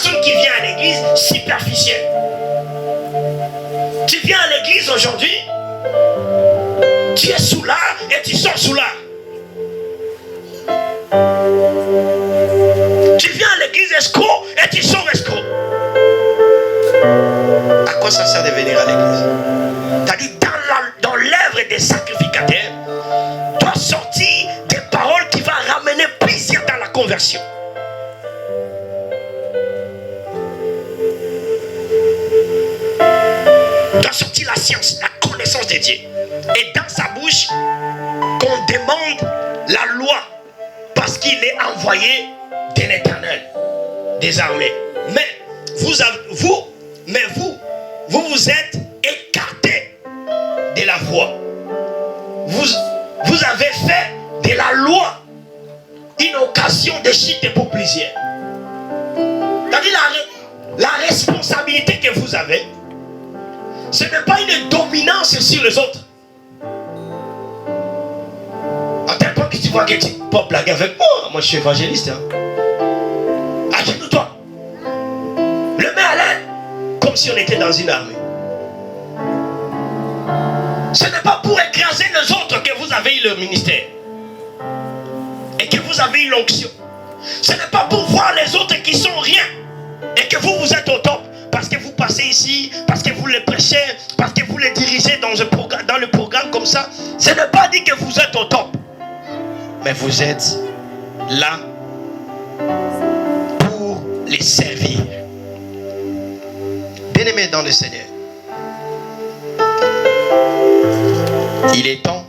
personne qui vient à l'église superficielle. Tu viens à l'église aujourd'hui, tu es sous l'art et tu sors sous l'art. Tu viens à l'église escroc et tu sors escroc. À quoi ça sert de venir à l'église? C'est-à-dire dans l'œuvre des sacrificateurs, doit sortir des paroles qui vont ramener plaisir dans la conversion. Doit sortir la science, la connaissance de Dieu. Et dans sa bouche, qu'on demande la loi parce qu'il est envoyé de l'Éternel des armées. Mais vous êtes écartés de la voie. Vous avez fait de la loi une occasion de chute pour plusieurs. C'est-à-dire la responsabilité que vous avez, ce n'est pas une dominance sur les autres. À tel point que tu vois que tu peux blaguer avec moi je suis évangéliste. Agenouille-toi. Le mets à l'air comme si on était dans une armée. Ce n'est pas pour écraser les autres que vous avez eu le ministère et que vous avez eu l'onction. Ce n'est pas pour voir les autres qui sont rien et que vous êtes au top parce que vous passez ici, parce que vous les prêchez, parce que vous les dirigez dans le programme comme ça. Ce n'est pas dit que vous êtes au top, mais vous êtes là pour les servir. Bien-aimés dans le Seigneur, il est temps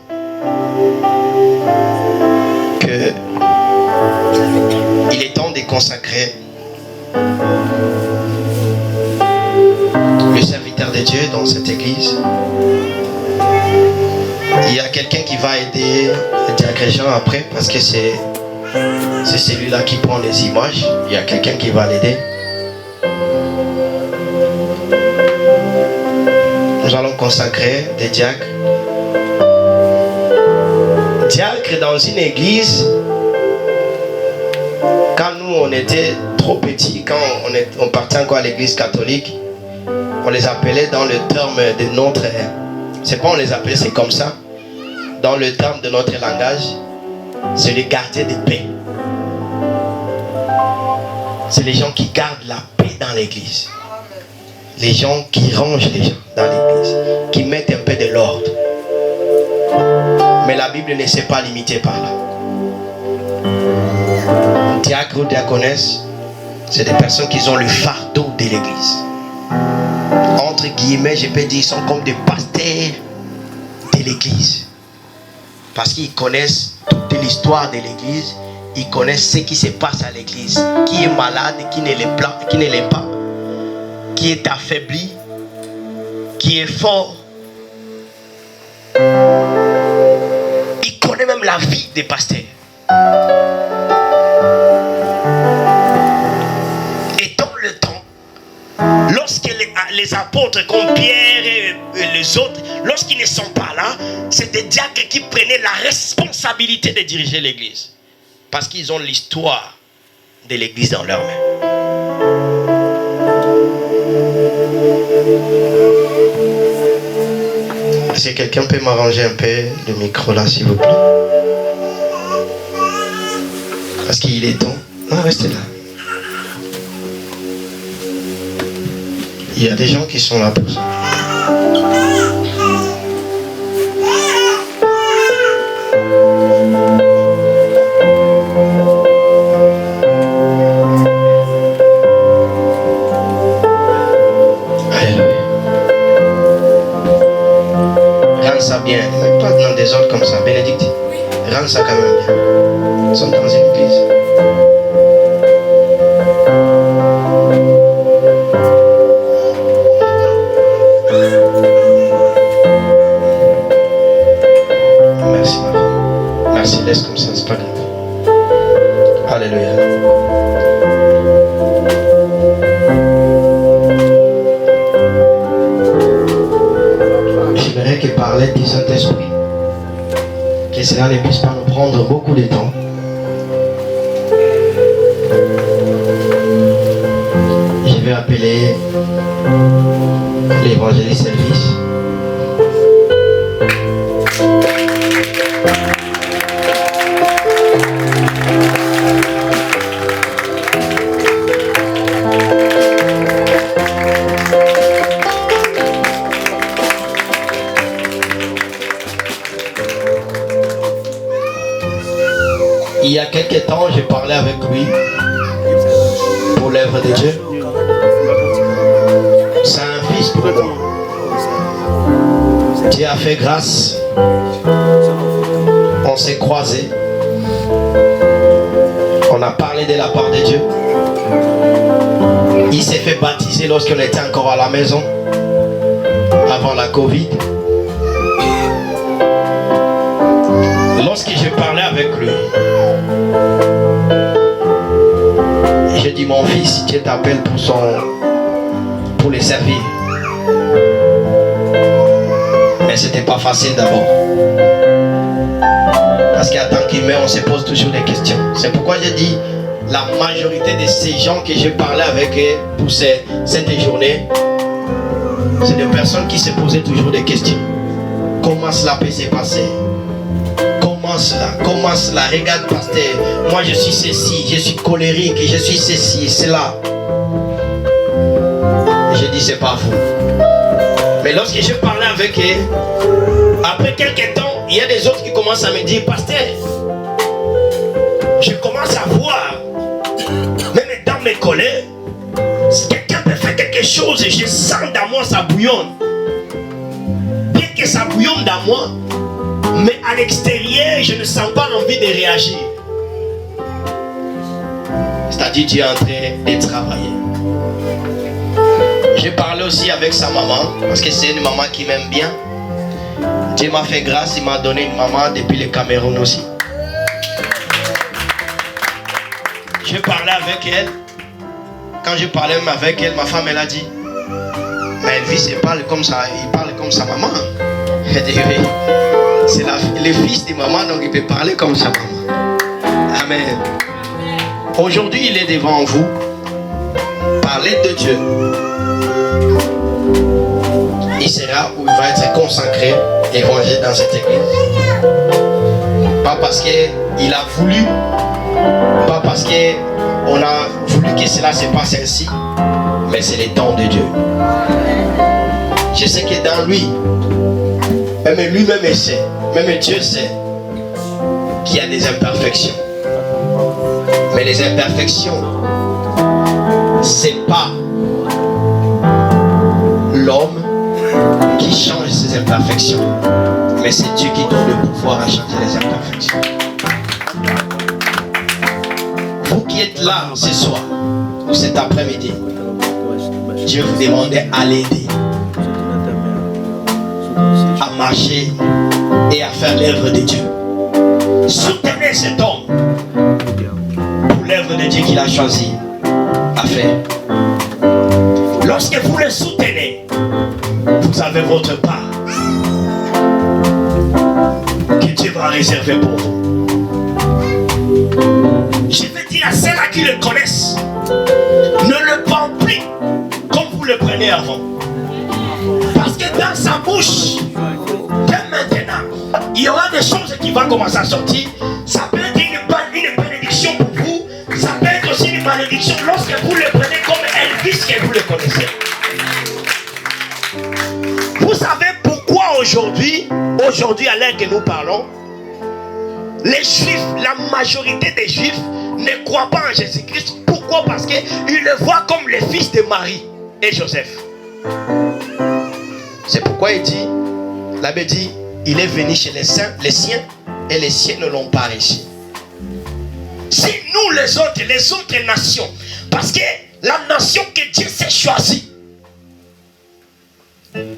de consacrer le serviteur de Dieu dans cette église. Il y a quelqu'un qui va aider le diacre Jean après parce que c'est celui-là qui prend les images. Il y a quelqu'un qui va l'aider. Nous allons consacrer des diacres. Diacre dans une église, quand nous on était trop petits, quand on partait encore à l'église catholique, on les appelait dans le terme de notre, c'est pas on les appelait, c'est comme ça, dans le terme de notre langage, c'est les gardiens de paix. C'est les gens qui gardent la paix dans l'église, les gens qui rangent les gens dans l'église, qui mettent un peu de l'ordre. Mais la Bible ne s'est pas limitée par là. Diacre ou diaconesse, c'est des personnes qui ont le fardeau de l'église. Entre guillemets, je peux dire, ils sont comme des pasteurs de l'église. Parce qu'ils connaissent toute l'histoire de l'église. Ils connaissent ce qui se passe à l'église. Qui est malade, qui ne l'est pas. Qui est affaibli, qui est fort. Il connaît même la vie des pasteurs. Et dans le temps, lorsque les apôtres comme Pierre et les autres, lorsqu'ils ne sont pas là, c'est des diacres qui prenaient la responsabilité de diriger l'église. Parce qu'ils ont l'histoire de l'église dans leurs mains. Si quelqu'un peut m'arranger un peu le micro là, s'il vous plaît. Parce qu'il est temps. Non, restez là. Il y a des gens qui sont là pour ça. Bien, mais pas dans des ordres comme ça. Bénédicte, rends ça quand même bien. Nous sommes dans une église. Merci, Marie. Merci, laisse comme ça, c'est pas grave. Alléluia. J'aimerais que parler du Saint-Esprit, que cela ne puisse pas nous prendre beaucoup de temps, appeler l'évangéliste Elvis. Il y a quelques temps, j'ai parlé avec lui pour l'œuvre de Dieu. C'est un fils pour moi. Dieu a fait grâce. On s'est croisés. On a parlé de la part de Dieu. Il s'est fait baptiser lorsqu'on était encore à la maison, avant la Covid. Lorsque je parlais avec lui, j'ai dit, mon fils, Dieu t'appelle pour les servir. Mais c'était pas facile d'abord. Parce qu'en tant qu'humain, on se pose toujours des questions. C'est pourquoi j'ai dit, la majorité de ces gens que j'ai parlé avec eux pour cette journée, c'est des personnes qui se posaient toujours des questions. Comment cela peut se passer? Comment cela? Regarde, pasteur, moi je suis ceci, je suis colérique, je suis ceci, cela. J'ai dit, c'est pas vous. Mais lorsque je parlais avec eux, après quelques temps, il y a des autres qui commencent à me dire, pasteur, je commence à voir, même dans mes collègues, si quelqu'un peut faire quelque chose, je sens dans moi ça bouillonne. Bien que ça bouillonne dans moi, mais à l'extérieur, je ne sens pas envie de réagir. C'est-à-dire, tu es en train de travailler. J'ai parlé aussi avec sa maman, parce que c'est une maman qui m'aime bien. Dieu m'a fait grâce, il m'a donné une maman depuis le Cameroun aussi. J'ai parlé avec elle. Quand je parlais même avec elle, ma femme, elle a dit, mais Elvis, il parle comme ça, il parle comme sa maman. Elle dit, oui. C'est le fils de maman, donc il peut parler comme sa maman. Amen. Aujourd'hui, il est devant vous. Parler de Dieu. Il sera où il va être consacré, évangile dans cette église. Pas parce qu'il a voulu, pas parce qu'on a voulu que cela se passe ainsi, mais c'est le don de Dieu. Je sais que dans lui, même lui-même sait, même Dieu sait qu'il y a des imperfections. Mais les imperfections, c'est pas l'homme qui change ses imperfections, mais c'est Dieu qui donne le pouvoir à changer les imperfections. Vous qui êtes là ce soir ou cet après-midi, Dieu vous demande à l'aider à marcher et à faire l'œuvre de Dieu. Soutenez cet homme pour l'œuvre de Dieu qu'il a choisi à faire. Lorsque vous le soutenez, vous avez votre part que Dieu va réserver pour vous. Je veux dire à ceux-là qui le connaissent, ne le prends plus comme vous le prenez avant. Parce que dans sa bouche, dès maintenant, il y aura des choses qui vont commencer à sortir. Ça peut être une bénédiction pour vous. Ça peut être aussi une malédiction lorsque vous le prenez comme Elvis que vous le connaissez. Vous savez pourquoi aujourd'hui à l'heure que nous parlons, les Juifs, la majorité des Juifs ne croient pas en Jésus-Christ. Pourquoi? Parce qu'ils le voient comme le fils de Marie et Joseph. C'est pourquoi il dit, l'abbé dit, il est venu chez les saints, les siens, et les siens ne l'ont pas reçu. Si nous les autres nations, parce que la nation que Dieu s'est choisie,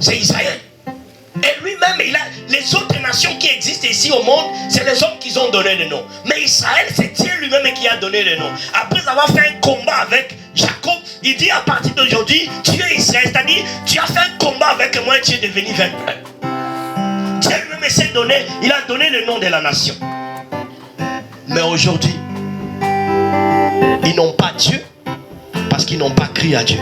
c'est Israël. Et lui-même, les autres nations qui existent ici au monde, c'est les hommes qui ont donné le nom. Mais Israël, c'est Dieu lui-même qui a donné le nom. Après avoir fait un combat avec Jacob, il dit à partir d'aujourd'hui, tu es Israël, c'est-à-dire tu as fait un combat avec moi et tu es devenu vainqueur. Dieu lui-même s'est donné, il a donné le nom de la nation. Mais aujourd'hui, ils n'ont pas Dieu parce qu'ils n'ont pas cru à Dieu.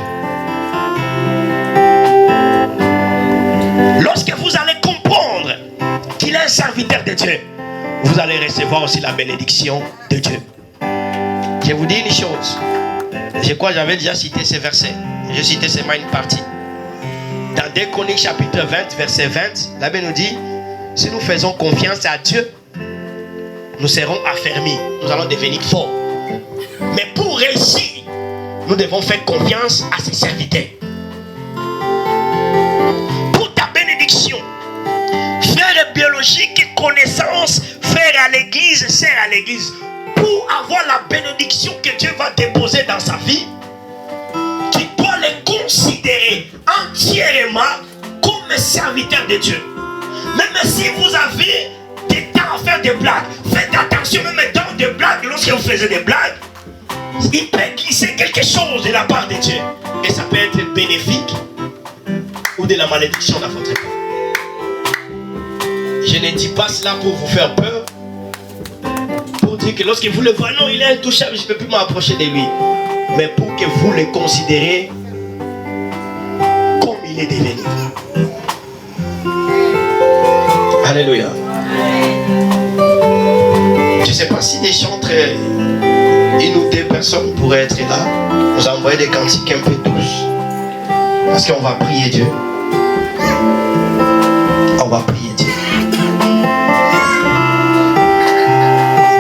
serviteur de Dieu, vous allez recevoir aussi la bénédiction de Dieu. Je vous dis une chose. Je crois que j'avais déjà cité ces versets. Je citais seulement une partie. Dans 2 Chroniques chapitre 20, verset 20, la Bible nous dit, si nous faisons confiance à Dieu, nous serons affermis, nous allons devenir forts. Mais pour réussir, nous devons faire confiance à ses serviteurs. Pour ta bénédiction, frère biologique, connaissance, frère à l'église, sœur à l'église, pour avoir la bénédiction que Dieu va déposer dans sa vie, tu dois les considérer entièrement comme serviteurs de Dieu. Même si vous avez des temps à faire des blagues, faites attention, même dans des blagues, lorsque vous faites des blagues, il peut glisser quelque chose de la part de Dieu. Et ça peut être bénéfique ou de la malédiction dans votre vie. Je ne dis pas cela pour vous faire peur, pour dire que lorsque vous le voyez, non, il est intouchable, je ne peux plus m'approcher de lui. Mais pour que vous le considérez comme il est devenu. Alléluia. Je ne sais pas si des chantres, une ou deux personnes pourraient être là, nous envoyer des cantiques un peu douces. Parce qu'on va prier Dieu. On va prier Dieu.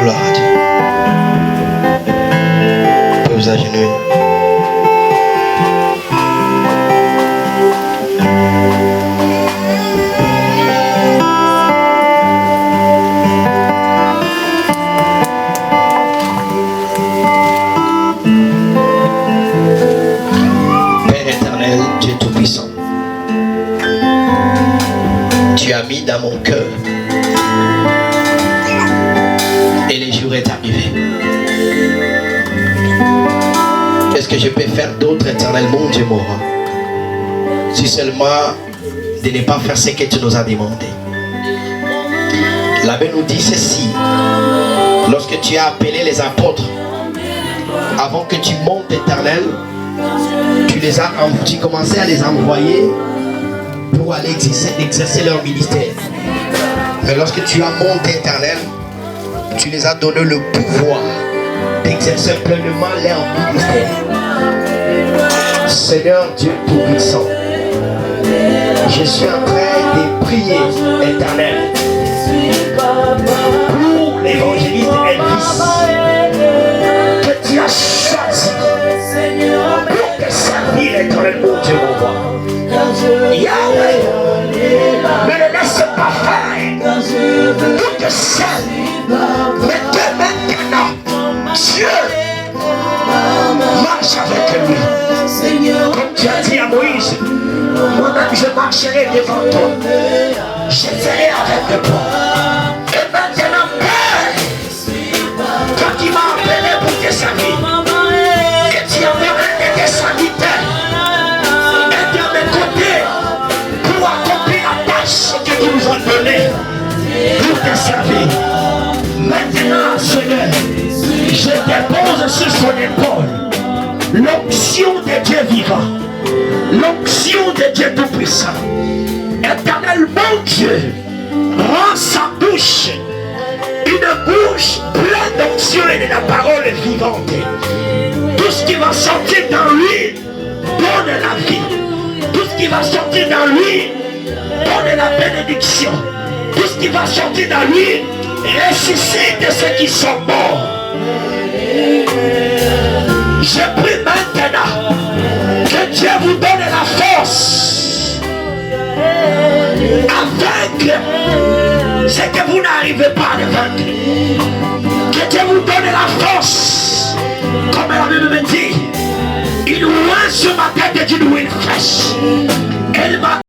Gloire à Dieu. Vous pouvez vous agenouiller. Tu as mis dans mon cœur et le jour est arrivé. Qu'est-ce que je peux faire d'autre, éternel mon Dieu, mon roi, si seulement de ne pas faire ce que tu nous as demandé. La Bible nous dit ceci: lorsque tu as appelé les apôtres, avant que tu montes, éternel, tu commençais à les envoyer pour aller exercer leur ministère. Mais lorsque tu as monté, éternel, tu les as donné le pouvoir d'exercer pleinement leur ministère. Seigneur Dieu Tout-Puissant, je suis en train de prier, éternel, pour l'évangéliste Elvis, que tu as choisi pour te servir, éternel, mon Dieu, mon roi. Yahweh, ne le laisse pas faire tout te seul, mais que maintenant Dieu marche avec lui. Comme tu as dit à Moïse, moi-même je marcherai devant toi, je serai avec toi. Et maintenant, Père, quand il m'a appelé pour te servir, que tu avais des serviteurs pour te servir. Maintenant, Seigneur, je dépose sur son épaule l'onction de Dieu vivant, l'onction de Dieu Tout-Puissant. Éternel, mon Dieu, rends sa bouche une bouche pleine d'onction et de la parole vivante. Tout ce qui va sortir dans lui donne la vie. Tout ce qui va sortir dans lui donne la bénédiction. Tout ce qui va sortir dans lui ressuscite ceux qui sont morts. Je prie maintenant que Dieu vous donne la force à vaincre ce que vous n'arrivez pas à vaincre. Que Dieu vous donne la force, comme la Bible me dit, une ouin sur ma tête et une ouin fraîche. Elle m'a